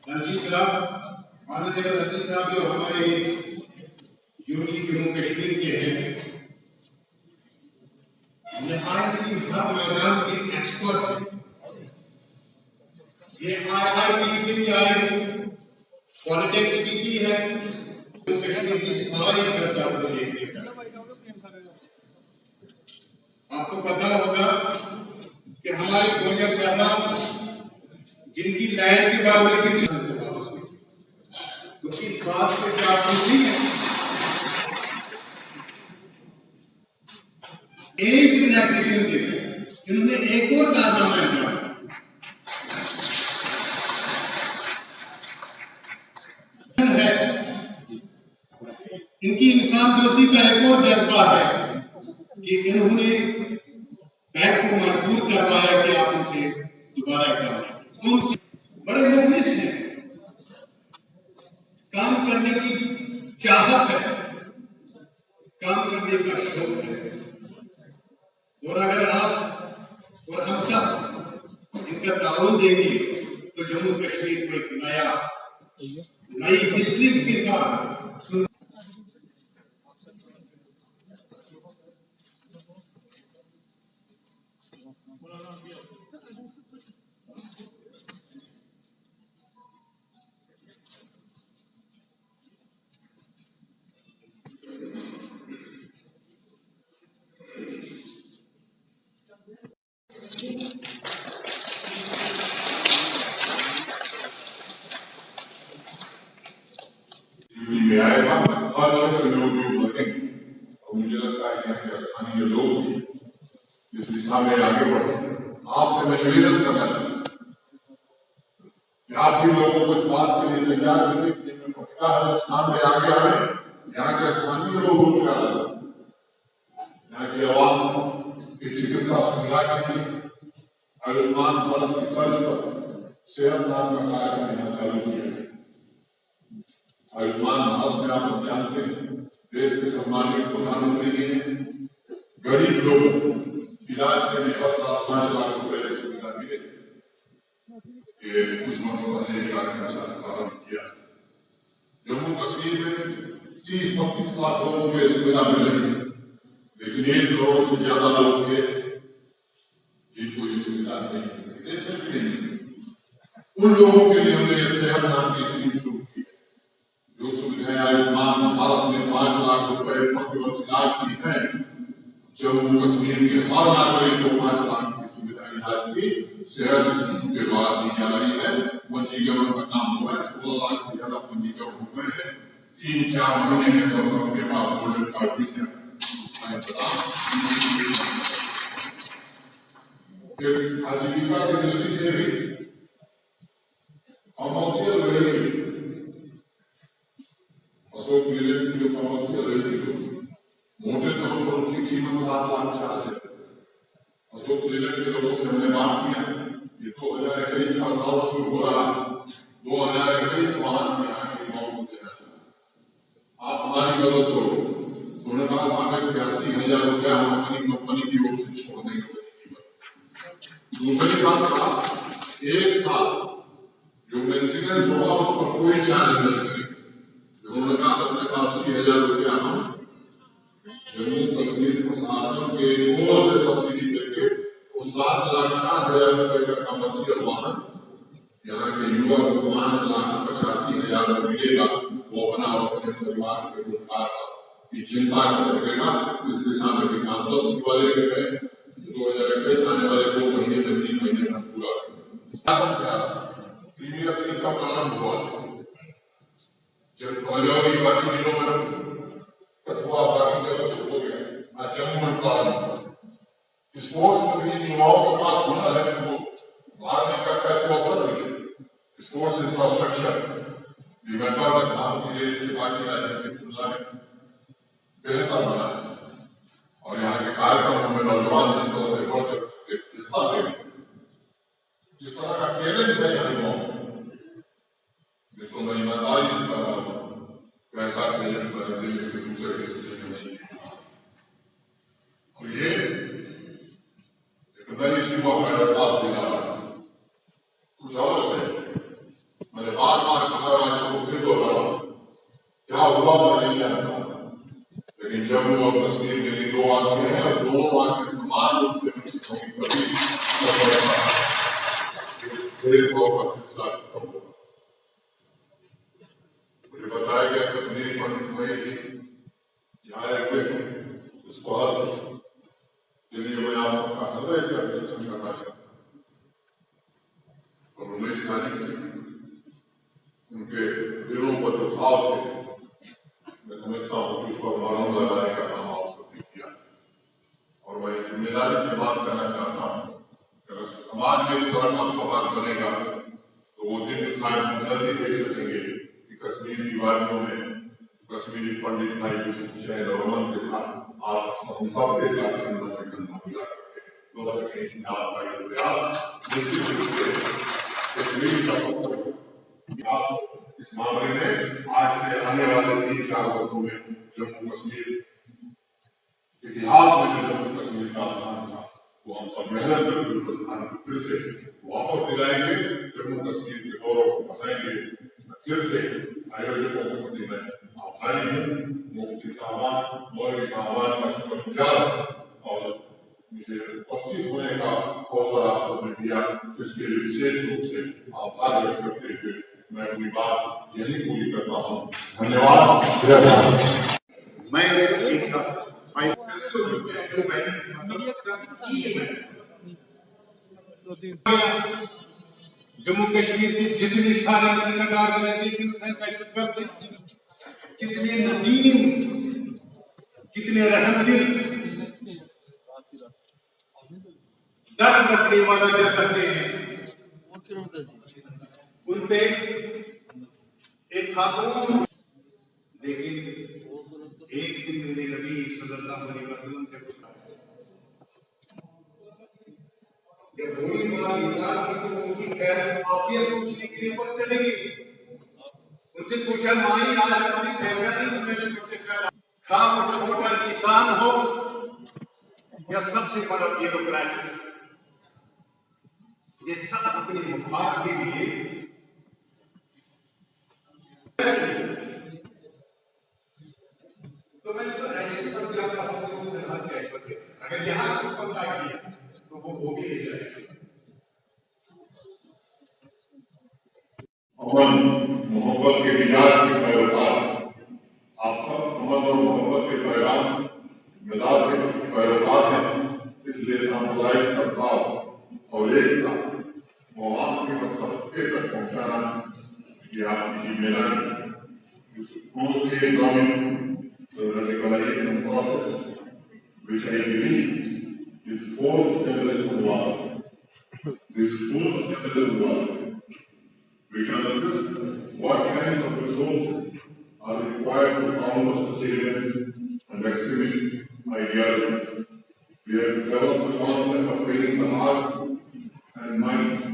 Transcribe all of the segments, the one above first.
रणजीत साहब, माननीय रणजीत साहब जो हमारे यूनिवर्सिटी जम्मू कश्मीर के हैं, निहायत ही हर मैदान के एक्सपर्ट हैं। ये IIT से भी आए, पॉलिटिक्स भी की है, कश्मीर की सारी सरकार को देखने का। आपको पता होगा कि हमारे गोजर साहब जिनकी लैंड की बात कितनी तो इस बात से क्या नहीं है। एक इन्होंने एक और कारनामा किया, इनकी इंसान दोस्ती का एक और जज्बा है कि इन्होंने बैंक को मजबूर करवाया कि आप उनसे दोबारा करें। बड़े मुखलिस हैं, काम करने की चाहत है, काम करने का शौक है, और अगर आप और हम सब इनका ताउन देंगे तो जम्मू कश्मीर को एक नई हिस्ट्री के साथ में आएगा और क्षेत्र में लोग लगेंगे। और मुझे लगता है कि यहाँ के स्थानीय लोग इस दिशा में आगे बढ़े। आपसे मैं निवेदन करना चाहता हूँ कि आप भी लोगों को इस बात के लिए तैयार करिए कि जिनमें प्रतिभा है उस काम में आगे आए। यहाँ के स्थानीय लोग रोजगार लगाए, यहाँ की आवाम की चिकित्सा सुविधा के लिए आयुष्मान भारत की तर्ज पर सेहत नाम का कार्यक्रम यहाँ चालू किया है। आयुष्मान भारत में आप सब जानते हैं देश के सम्मानित प्रधानमंत्री जी ने गरीब लोगों इलाज के लिए हर साल 5 लाख रुपए की सुविधा मिलेगी। ये कुछ महीनों पहले कार्यक्रम प्रारंभ किया। जम्मू कश्मीर में 30-32 लाख लोगों को सुविधा मिल रही थी, लेकिन 1 करोड़ से ज्यादा लोग थे जिनको ये सुविधा नहीं मिलती। देश में नहीं, उन लोगों के लिए हमने सेहत नाम की स्कीम शुरू की। जो सुविधाएं आयुष्मान भारत में 5 लाख रुपए प्रतिवर्ष इलाज की है, जम्मू कश्मीर के हर नागरिक को 5 लाख की सुविधा इलाज की सेहत स्कीम के द्वारा दी जा रही है। पंजीकरण का काम हुआ है, 16 लाख से ज्यादा पंजीकरण हुए हैं। 3-4 महीने के अंदर सबके पास गोल्डन कार्ड भी है। आजीविका की दृष्टि से भी कॉमर्शियल रहेगी, अशोक लीलैंड की जो कॉमर्शियल रहेगी मोटे तौर पर उसकी कीमत 7 लाख 4 हजार। अशोक लीलैंड के लोगों से हमने बात किया, ये 2021 का साल शुरू हो रहा है, 2021 मार्च में यहाँ की मांग को देना चाहिए। आप हमारी मदद करो। उन्होंने कहा 81,000 रुपया हम अपनी कंपनी की ओर से छोड़ देंगे उसकी कीमत। दूसरी बात था 1 साल जो मेंटेनेंस होगा उस पर कोई चार्ज नहीं करेंगे। उन्होंने कहा अपने पास 80,000 रुपया हम जम्मू कश्मीर प्रशासन के ओर से सब्सिडी देके वो 7,04,000 रुपए का कमर्शियल वाहन यहाँ के युवा को 5,85,000 मिलेगा। वो अपना और अपने परिवार के रोजगार की चिंता कर सकेगा। इस दिशा में भी काम 10 वाले में 2021 आने वाले 2 महीने में 3 महीने में पूरा से प्रीमियर लीग का प्रारंभ हुआ। जब कौजौरी बाकी जिलों में कठुआ बाकी जगह शुरू हो गया, आज जम्मू में प्रारंभ। स्पोर्ट्स में भी युवाओं के पास हुनर है कि वो भागने का कैसे अवसर मिले। स्पोर्ट्स इंफ्रास्ट्रक्चर भी मैं कह सकता हूँ कि देश के बाकी राज्यों की तुलना में बेहतर बना है और यहाँ के कार्यक्रमों में नौजवान जिस तरह से बढ़ चढ़ हिस्सा ले, जिस तरह का टैलेंट है यहाँ युवाओं, तो मैं ईमानदारी से कह रहा हूँ वैसा टैलेंट मैंने देश के दूसरे हिस्से में नहीं देखा। और ये एक नई युवा का एहसास दिला रहा है, कुछ और है। मैंने बार बार कहा, राज्यों को फिर दोहराया, क्या हुआ मैं नहीं जानता, लेकिन जम्मू और कश्मीर मेरी 2 आंखें हैं और दोनों आंखें समान रूप से विकसित होंगी तभी भेदभाव का सिलसिला खत्म होगा। मुझे बताया गया कश्मीरी पंडित में ही इसको हल के लिए मैं आप सबका हृदय से अभिनंदन करना चाहता हूँ। और उमेश नानी जी, उनके दिलों पर जो भाव थे, मैं समझता हूँ कि उस पर मरहम लगाने का काम आप सबने किया। और मैं जिम्मेदारी से बात करना चाहता हूँ कि अगर समाज में इस तरह का सौहार्द बनेगा तो वो दिन शायद हम जल्दी देख सकेंगे कि कश्मीर की वादियों में कश्मीरी पंडित भाई विष्णु जैन और रमन के साथ आप हम सब के साथ कंधा से कंधा मिला करके हो सके। इस नाम का ये प्रयास निश्चित रूप से एक मील का पत्थर इस मामले में आज से आने वाले 3-4 वर्षों में जम्मू कश्मीर इतिहास में जो जम्मू कश्मीर का स्थान था वो हम सब मेहनत करके उस स्थान को फिर से वापस दिलाएंगे, जम्मू कश्मीर के गौरव को बढ़ाएंगे। फिर से आयोजकों के प्रति मैं आभारी हूँ, मुफ्ती साहबान मौलवी साहबान का शुक्रगुजार और मुझे उपस्थित होने का अवसर आप सबने दिया, इसके लिए विशेष रूप से आभार व्यक्त करते हुए मैं अपनी बात यही पूरी करता हूँ। धन्यवाद। मैं एक जम्मू कश्मीर की जितनी सारी ऑर्गेनाइजेशन करते, कितने नदीम, कितने रहमदिल, दर्द रखने वाला जल सकते हैं, उनपे एक खातून। लेकिन एक दिन मेरे नबी सल्लल्लाहु अलैहि वसल्लम के बूढ़ी माँ इमरान की तो उनकी खैर आफियत पूछने के लिए पर चलेगी। उनसे पूछा, माई आज आपकी खैरियत नहीं, तो मेरे छोटे खा वो छोटा किसान हो या सबसे बड़ा ब्यूरोक्रेट, ये सब अपने मुखार के लिए तो मैं इसको ऐसे समझाता हूँ कि अगर यहाँ कुछ पता किया तो वो भी ले जाएगा। अमन मोहब्बत के मिजाज के पैरोकार, आप सब अमन और मोहब्बत के पैगाम मिजाज के पैरोकार हैं, इसलिए सांप्रदायिक सद्भाव और एकता मौलाना के तबके तक पहुंचाना ये आपकी जिम्मेदारी। closely examine the radicalization process, which I believe is fourth generation warfare. This fourth generation warfare, we can assess what kinds of resources are required to counter such events and extremist ideologies. We have developed the concept of training the hearts and minds.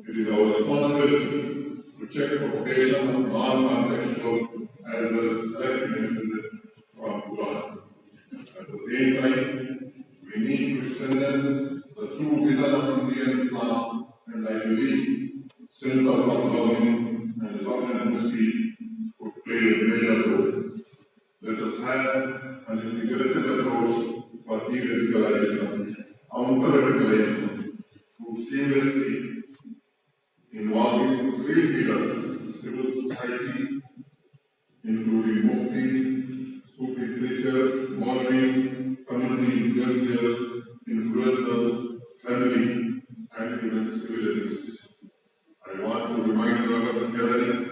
It is our responsibility to check propagation of non-contextual as well as self-messages from Quran. At the same time, we need to strengthen the true vision of Indian Islam, and I believe centers of learning and learning speech would play a major role. Let us have an integrated approach for de-radicalization, counter-radicalization, to seamlessly involving three pillars: civil society, including muftis, Sufi preachers, Maulvis, community influencers, family, and even civil administration. I want to remind the members of the gathering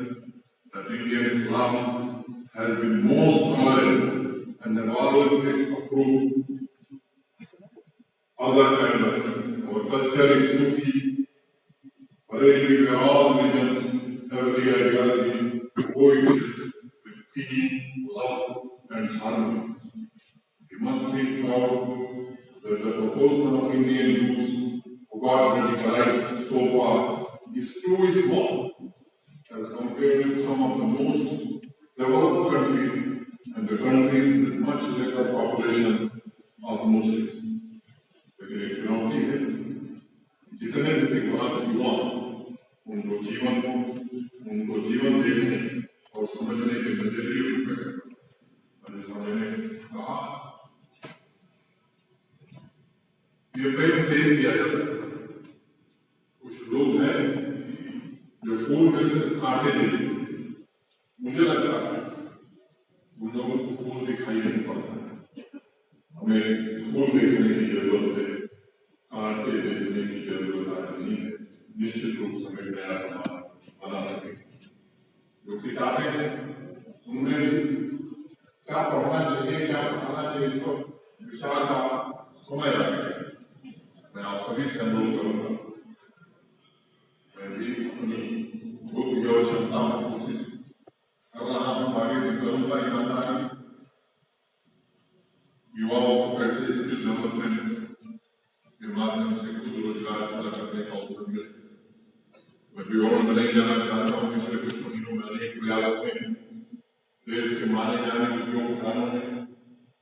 that Indian Islam has been most tolerant and have always disapproved other kind of things. Our culture is Sufi, where all religions, every ideology coexist with peace, love, and harmony. We must be proud that the proportion of Indian youths who got radicalized so far is too small as compared with some of the most developed countries and the countries with much lesser population of Muslims. लेकिन एक चुनौती है जितने भी दिग्गज युवा उनको जीवन देखने और समझने के नजरिए को कैसे मैंने समझने कहा ये प्रेम से ही किया जा सकता है। कुछ लोग हैं जो फूल में से कांटे देते, मुझे लगता है उन लोगों को फूल दिखाई नहीं पड़ता है। हमें फूल देखने की जरूरत है, कांटे देखने की जरूरत नहीं है। निश्चित रूप से हमें नया समाज बना सके। जो किताबें हैं उनमें क्या पढ़ना चाहिए, क्या पढ़ाना चाहिए, इसको विचार का समय लगेगा। मैं आप सभी से अनुरोध करूंगा, मैं भी अपनी बुद्धि और क्षमता में कोशिश कर रहा हूं, आगे भी करूंगा। ईमानदारी युवाओं को कैसे स्किल डेवलपमेंट के माध्यम से खुद रोजगार पैदा करने का अवसर मिले। मैं विवरण में नहीं जाना चाहता हूँ। पिछले कुछ महीनों में अनेक प्रयास में देश के माने जाने उद्योग घरानों में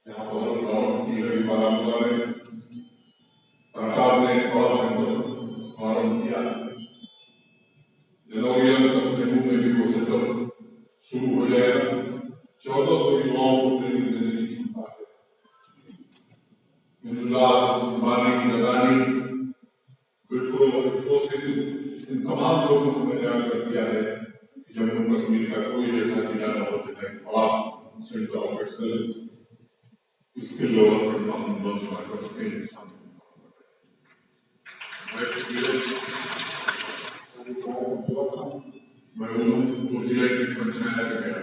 यहाँ बहुत लॉन्च की है, बारामूला में टाटा ने कॉल सेंटर आरम्भ किया है। जनवरी तक जम्मू में भी वो सेंटर शुरू हो जाएगा। 1400 युवाओं को ट्रेनिंग देने की क्षमता है। इन तमाम लोगों से मैंने आग्रह किया है कि जम्मू कश्मीर का कोई ऐसा जिला न हो जिसमें एक बड़ा सेंटर ऑफ एक्सेलेंस इसके डेवलपमेंट का हम बन सकते हैं। मैं उन्होंने जिले की पंचायत में गया।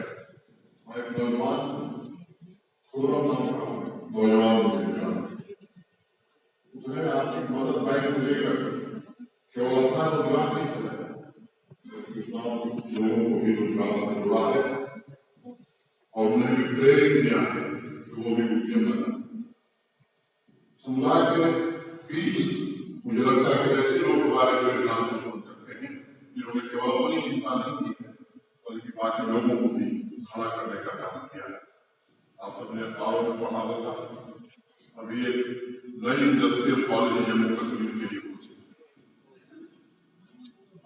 मैं नौजवान खुर्रम नाम का नौजवान मुझे मिला। उसने आर्थिक मदद बैंक से लेकर केवल अपना रोजगार नहीं चलाया, लोगों को भी रोजगार से जुड़ा है और उन्हें भी प्रेरित किया है कि वो भी उद्यम बना। समुदाय के बीच मुझे लगता है कि ऐसे लोग हमारे प्रेरणा बन सकते हैं जिन्होंने केवल अपनी चिंता नहीं की है बल्कि बाकी लोगों को भी खड़ा करने का काम किया है। आप सबने अखबारों में पढ़ा होगा, अभी एक नई इंडस्ट्रियल कॉलेज जम्मू कश्मीर के लिए पहुंची।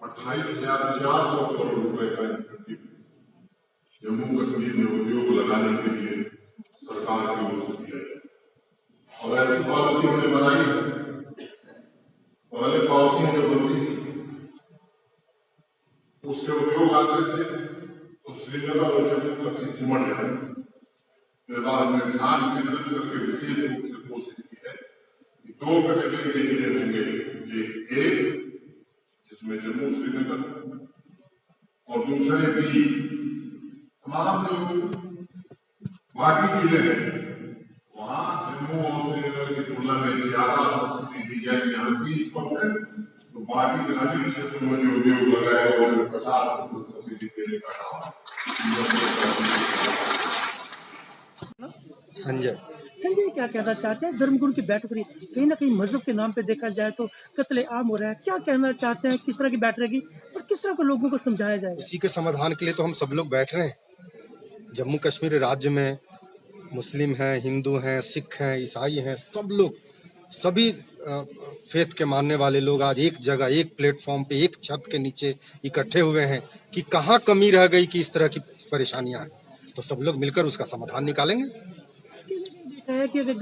28,400 करोड़ रुपए का इंसेंटिव जम्मू कश्मीर में उद्योग लगाने के लिए सरकार की ओर से दिया है। और ऐसी पॉलिसी हमने बनाई है। पहले पॉलिसी जो बनती थी उससे उद्योग आते थे तो श्रीनगर और जम्मू तक की सिमट जाती थी। इस बार हमने ध्यान केंद्रित करके विशेष रूप से कोशिश की है कि 2 कैटेगरी के जिले होंगे, एक जिसमें जम्मू श्रीनगर और दूसरे भी तमाम जो बाकी जिले हैं वहां जम्मू और श्रीनगर की तुलना में ज्यादा सब्सिडी दी जाएगी। यहाँ 30%, तो बाकी ग्रामीण क्षेत्र में जो उद्योग लगाएगा उसमें 50% सब्सिडी देने का काम। संजय क्या कहना चाहते हैं? धर्मगुरु की बैठक रही, कहीं ना कहीं मजहब के नाम पे देखा जाए तो कत्ले आम हो रहा है। क्या कहना चाहते हैं? किस तरह की बैठ रहेगी और किस तरह को लोगों को समझाया जाएगा? इसी के समाधान के लिए तो हम सब लोग बैठ रहे हैं। जम्मू कश्मीर राज्य में मुस्लिम हैं, हिंदू हैं, सिख हैं, ईसाई हैं, सब लोग, सभी फेथ के मानने वाले लोग आज एक जगह, एक प्लेटफॉर्म पे, एक छत के नीचे इकट्ठे हुए हैं कि कहाँ कमी रह गई कि इस तरह की परेशानियां हैं। तो सब लोग मिलकर उसका समाधान निकालेंगे। देखा है कि अगर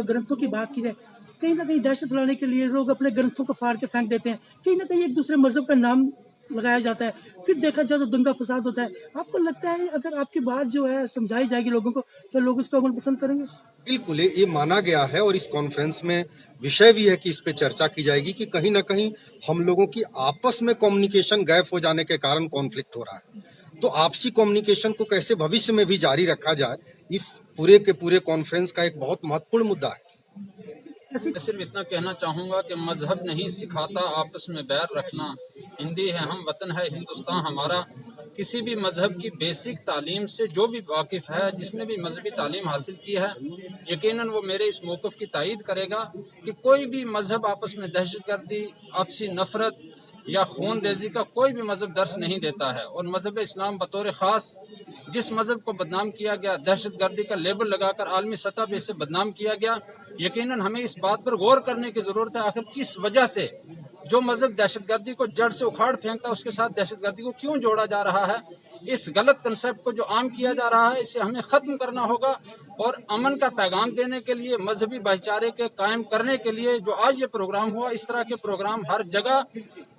ग्रंथों की बात की जाए, कहीं ना कहीं दहशत फैलाने के लिए लोग अपने ग्रंथों को फाड़ के फेंक देते हैं। कहीं ना कहीं एक दूसरे मजहब का नाम लगाया जाता है, फिर देखा जाए तो दंगा फसाद होता है। आपको लगता है अगर आपकी बात जो है समझाई जाएगी लोगों को, तो लोग इसको अमल पसंद करेंगे? बिल्कुल ये माना गया है और इस कॉन्फ्रेंस में विषय भी है कि इस पे चर्चा की जाएगी कि कहीं ना कहीं हम लोगों की आपस में कम्युनिकेशन गैप हो जाने के कारण कॉन्फ्लिक्ट हो रहा है। तो आपसी कम्युनिकेशन को कैसे भविष्य में भी जारी रखा जाए, इस पूरे के पूरे कॉन्फ्रेंस का एक बहुत महत्वपूर्ण मुद्दा है। मैं सिर्फ इतना कहना चाहूँगा कि मजहब नहीं सिखाता आपस में बैर रखना। हिंदी है हम, वतन है हिंदुस्तान हमारा। किसी भी मजहब की बेसिक तालीम से जो भी वाकिफ़ है, जिसने भी मजहबी तालीम हासिल की है, यकीनन वो मेरे इस मौक़िफ़ की तायीद करेगा कि कोई भी मजहब आपस में दहशतगर्दी, आपसी नफरत या खून रेजी का कोई भी मजहब दर्श नहीं देता है। और मजहब इस्लाम बतौर ख़ास जिस मजहब को बदनाम किया गया, दहशतगर्दी का लेबल लगाकर आलमी सतह पर इसे बदनाम किया गया, यकीनन हमें इस बात पर गौर करने की ज़रूरत है आखिर किस वजह से जो मजहब दहशतगर्दी को जड़ से उखाड़ फेंकता है उसके साथ दहशतगर्दी को क्यों जोड़ा जा रहा है। इस गलत कंसेप्ट को जो आम किया जा रहा है इसे हमें ख़त्म करना होगा और अमन का पैगाम देने के लिए, मजहबी भाईचारे के कायम करने के लिए जो आज ये प्रोग्राम हुआ, इस तरह के प्रोग्राम हर जगह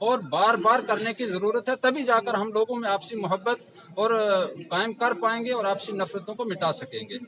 और बार बार करने की ज़रूरत है। तभी जाकर हम लोगों में आपसी मोहब्बत और कायम कर पाएंगे और आपसी नफरतों को मिटा सकेंगे।